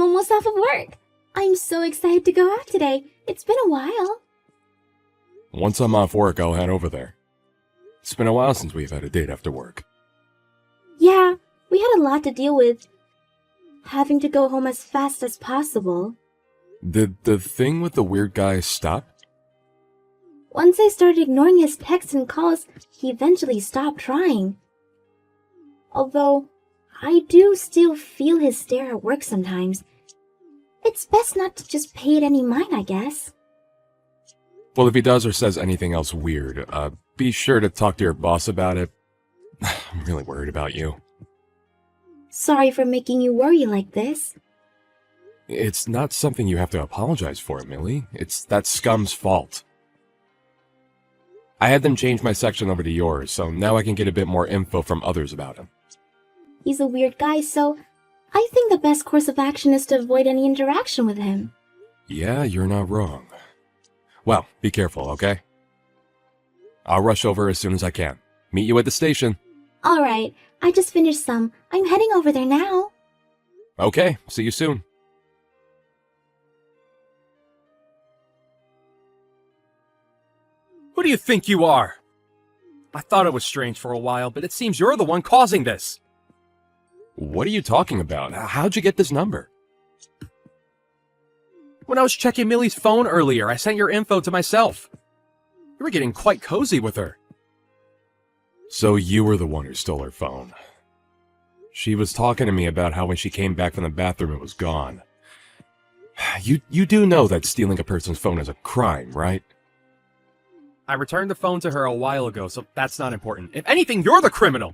almost off of work. I'm so excited to go out today. It's been a while. Once I'm off work, I'll head over there. It's been a while since we've had a date after work. Yeah, we had a lot to deal with. Having to go home as fast as possible. Did the thing with the weird guy stop? Once I started ignoring his texts and calls, he eventually stopped trying. Although, I do still feel his stare at work sometimes. It's best not to just pay it any mind, I guess. Well, if he does or says anything else weird, be sure to talk to your boss about it. I'm really worried about you. Sorry for making you worry like this. It's not something you have to apologize for, Millie. It's that scum's fault. I had them change my section over to yours, so now I can get a bit more info from others about him. He's a weird guy, so I think the best course of action is to avoid any interaction with him. Yeah, you're not wrong. Well, be careful, okay? I'll rush over as soon as I can. Meet you at the station. Alright, I just finished some. I'm heading over there now. Okay, see you soon. Who do you think you are? I thought it was strange for a while, but it seems you're the one causing this. What are you talking about? How'd you get this number? When I was checking Millie's phone earlier, I sent your info to myself. You were getting quite cozy with her. So you were the one who stole her phone. She was talking to me about how when she came back from the bathroom it was gone. You do know that stealing a person's phone is a crime, right? I returned the phone to her a while ago, so that's not important. If anything, you're the criminal!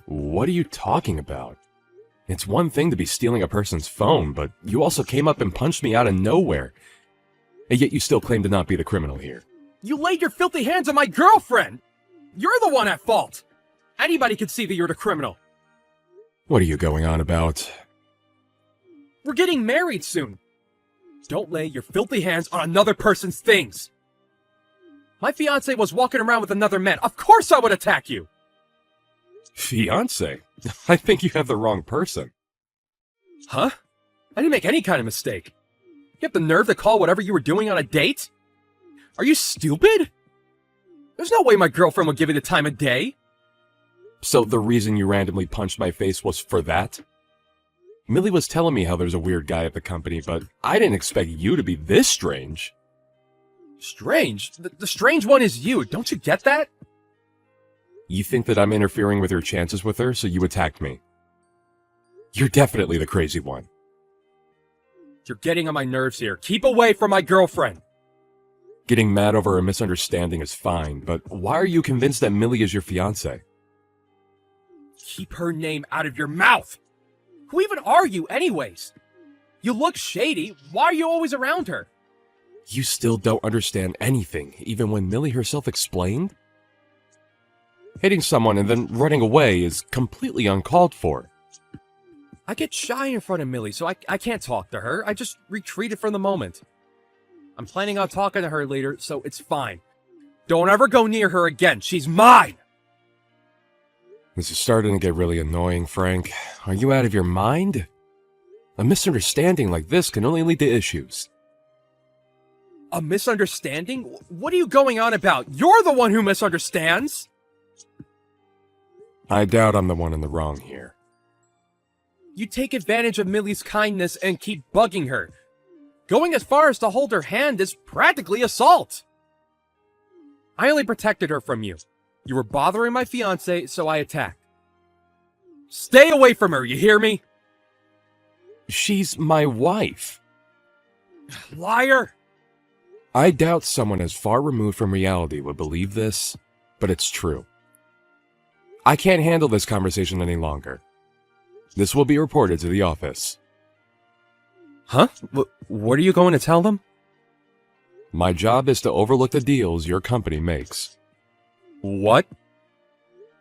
What are you talking about? It's one thing to be stealing a person's phone, but you also came up and punched me out of nowhere. And yet you still claim to not be the criminal here. You laid your filthy hands on my girlfriend! You're the one at fault! Anybody can see that you're the criminal. What are you going on about? We're getting married soon. Don't lay your filthy hands on another person's things. My fiancé was walking around with another man. Of course I would attack you! Fiancé? I think you have the wrong person. Huh? I didn't make any kind of mistake. You have the nerve to call whatever you were doing on a date? Are you stupid? There's no way my girlfriend would give you the time of day. So the reason you randomly punched my face was for that? Millie was telling me how there's a weird guy at the company, but I didn't expect you to be this strange. Strange? The strange one is you. Don't you get that? You think that I'm interfering with your chances with her, so you attacked me. You're definitely the crazy one. You're getting on my nerves here. Keep away from my girlfriend. Getting mad over a misunderstanding is fine, but why are you convinced that Millie is your fiancé? Keep her name out of your mouth! Who even are you anyways? You look shady. Why are you always around her? You still don't understand anything, even when Millie herself explained? Hitting someone and then running away is completely uncalled for. I get shy in front of Millie, so I can't talk to her. I just retreated from the moment. I'm planning on talking to her later, so it's fine. Don't ever go near her again. She's mine! This is starting to get really annoying, Frank. Are you out of your mind? A misunderstanding like this can only lead to issues. A misunderstanding? What are you going on about? You're the one who misunderstands! I doubt I'm the one in the wrong here. You take advantage of Millie's kindness and keep bugging her. Going as far as to hold her hand is practically assault. I only protected her from you. You were bothering my fiancé, so I attacked. Stay away from her, you hear me? She's my wife. Liar! I doubt someone as far removed from reality would believe this, but it's true. I can't handle this conversation any longer. This will be reported to the office. Huh? What are you going to tell them? My job is to overlook the deals your company makes. What?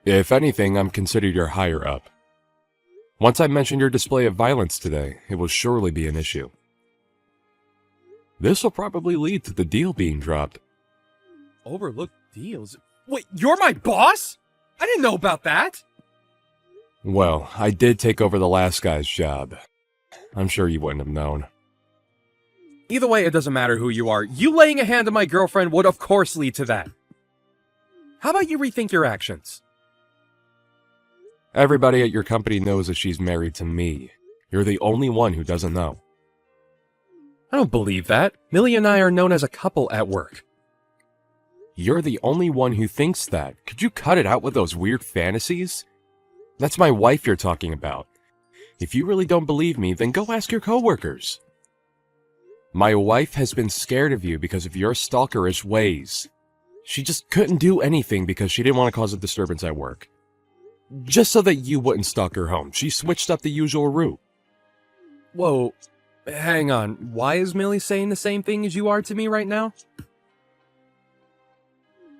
If anything, I'm considered your higher up. Once I mention your display of violence today, it will surely be an issue. This will probably lead to the deal being dropped. Overlook deals? Wait, you're my boss? I didn't know about that. Well, I did take over the last guy's job. I'm sure you wouldn't have known. Either way, it doesn't matter who you are. You laying a hand on my girlfriend would of course lead to that. How about you rethink your actions? Everybody at your company knows that she's married to me. You're the only one who doesn't know. I don't believe that. Millie and I are known as a couple at work. You're the only one who thinks that. Could you cut it out with those weird fantasies? That's my wife you're talking about. If you really don't believe me, then go ask your coworkers. My wife has been scared of you because of your stalkerish ways. She just couldn't do anything because she didn't want to cause a disturbance at work. Just so that you wouldn't stalk her home, she switched up the usual route. Whoa, hang on. Why is Millie saying the same thing as you are to me right now?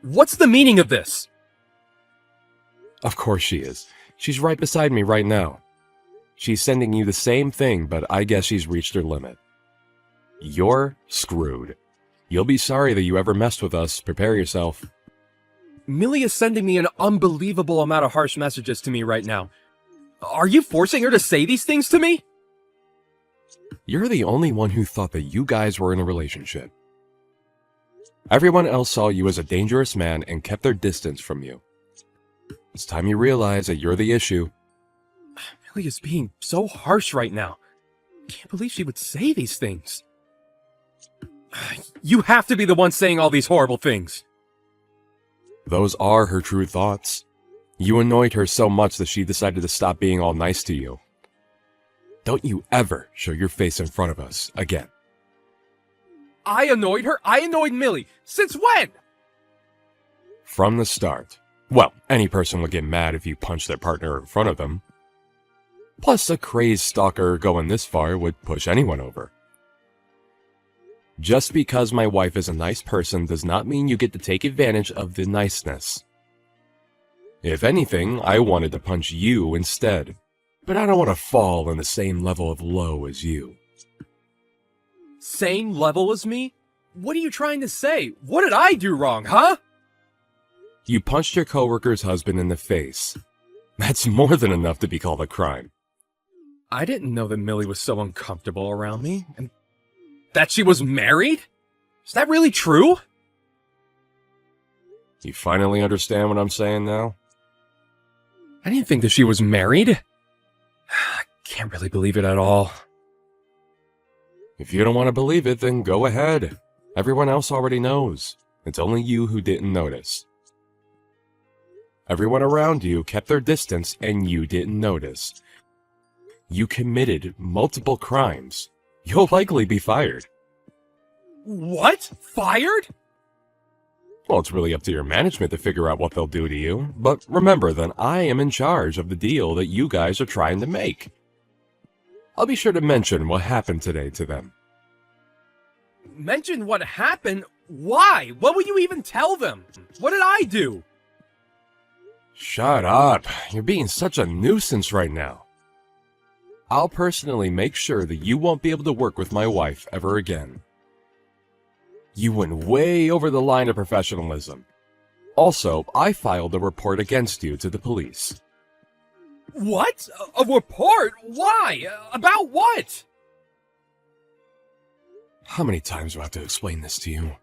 What's the meaning of this? Of course she is. She's right beside me right now. She's sending you the same thing, but I guess she's reached her limit. You're screwed. You'll be sorry that you ever messed with us. Prepare yourself. Millie is sending me an unbelievable amount of harsh messages to me right now. Are you forcing her to say these things to me? You're the only one who thought that you guys were in a relationship. Everyone else saw you as a dangerous man and kept their distance from you. It's time you realize that you're the issue. Millie is being so harsh right now. Can't believe she would say these things. You have to be the one saying all these horrible things. Those are her true thoughts. You annoyed her so much that she decided to stop being all nice to you. Don't you ever show your face in front of us again. I annoyed her? I annoyed Millie. Since when? From the start. Well, any person would get mad if you punched their partner in front of them. Plus, a crazed stalker going this far would push anyone over. Just because my wife is a nice person does not mean you get to take advantage of the niceness. If anything, I wanted to punch you instead, but I don't want to fall on the same level of low as you. Same level as me? What are you trying to say? What did I do wrong, huh? You punched your coworker's husband in the face. That's more than enough to be called a crime. I didn't know that Millie was so uncomfortable around me, and that she was married? Is that really true? You finally understand what I'm saying now? I didn't think that she was married. I can't really believe it at all. If you don't want to believe it, then go ahead. Everyone else already knows. It's only you who didn't notice. Everyone around you kept their distance and you didn't notice. You committed multiple crimes. You'll likely be fired. What? Fired? Well, it's really up to your management to figure out what they'll do to you. But remember that I am in charge of the deal that you guys are trying to make. I'll be sure to mention what happened today to them. Mention what happened? Why? What would you even tell them? What did I do? Shut up. You're being such a nuisance right now. I'll personally make sure that you won't be able to work with my wife ever again. You went way over the line of professionalism. Also, I filed a report against you to the police. What? A report? Why? About what? How many times do I have to explain this to you?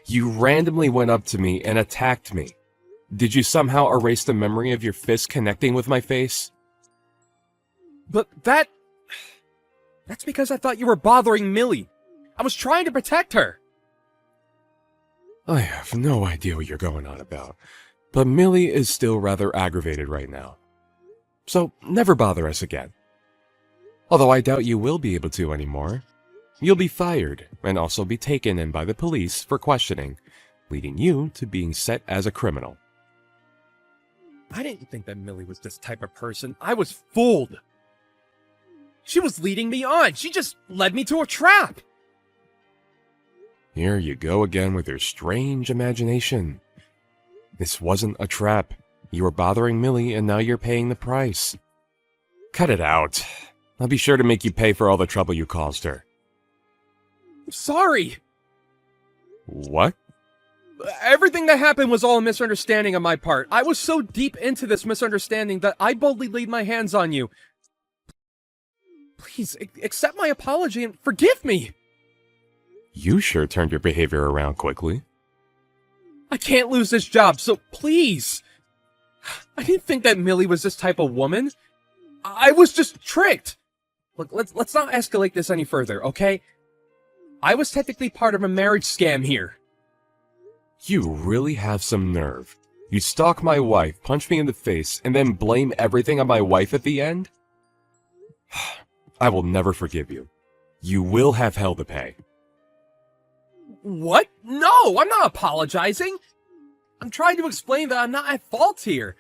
You randomly went up to me and attacked me. Did you somehow erase the memory of your fist connecting with my face? But that's because I thought you were bothering Millie. I was trying to protect her. I have no idea what you're going on about, but Millie is still rather aggravated right now. So never bother us again. Although I doubt you will be able to anymore. You'll be fired and also be taken in by the police for questioning, leading you to being set as a criminal. I didn't think that Millie was this type of person. I was fooled. She was leading me on. She just led me to a trap. Here you go again with your strange imagination. This wasn't a trap. You were bothering Millie and now you're paying the price. Cut it out. I'll be sure to make you pay for all the trouble you caused her. I'm sorry. What? Everything that happened was all a misunderstanding on my part. I was so deep into this misunderstanding that I boldly laid my hands on you. Please, accept my apology and forgive me! You sure turned your behavior around quickly. I can't lose this job, so please! I didn't think that Millie was this type of woman. I was just tricked! Look, let's not escalate this any further, okay? I was technically part of a marriage scam here. You really have some nerve. You stalk my wife, punch me in the face, and then blame everything on my wife at the end? I will never forgive you. You will have hell to pay. What? No, I'm not apologizing! I'm trying to explain that I'm not at fault here.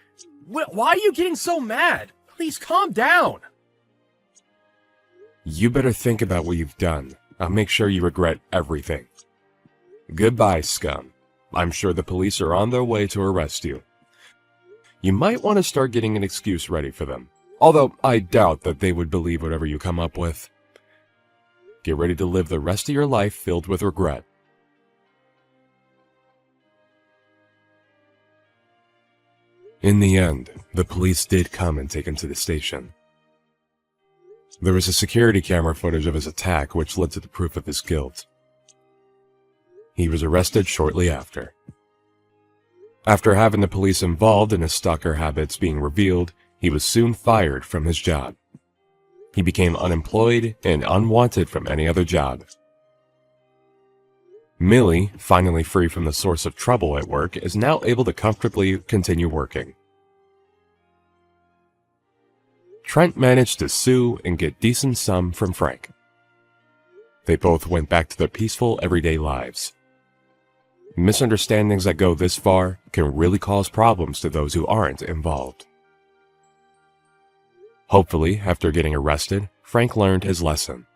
Why are you getting so mad? Please calm down. You better think about what you've done. I'll make sure you regret everything. Goodbye, scum. I'm sure the police are on their way to arrest you. You might want to start getting an excuse ready for them, although I doubt that they would believe whatever you come up with. Get ready to live the rest of your life filled with regret. In the end, the police did come and take him to the station. There was a security camera footage of his attack which led to the proof of his guilt. He was arrested shortly after. After having the police involved in his stalker habits being revealed, he was soon fired from his job. He became unemployed and unwanted from any other job. Millie, finally free from the source of trouble at work, is now able to comfortably continue working. Trent managed to sue and get decent sum from Frank. They both went back to their peaceful everyday lives. Misunderstandings that go this far can really cause problems to those who aren't involved. Hopefully, after getting arrested, Frank learned his lesson.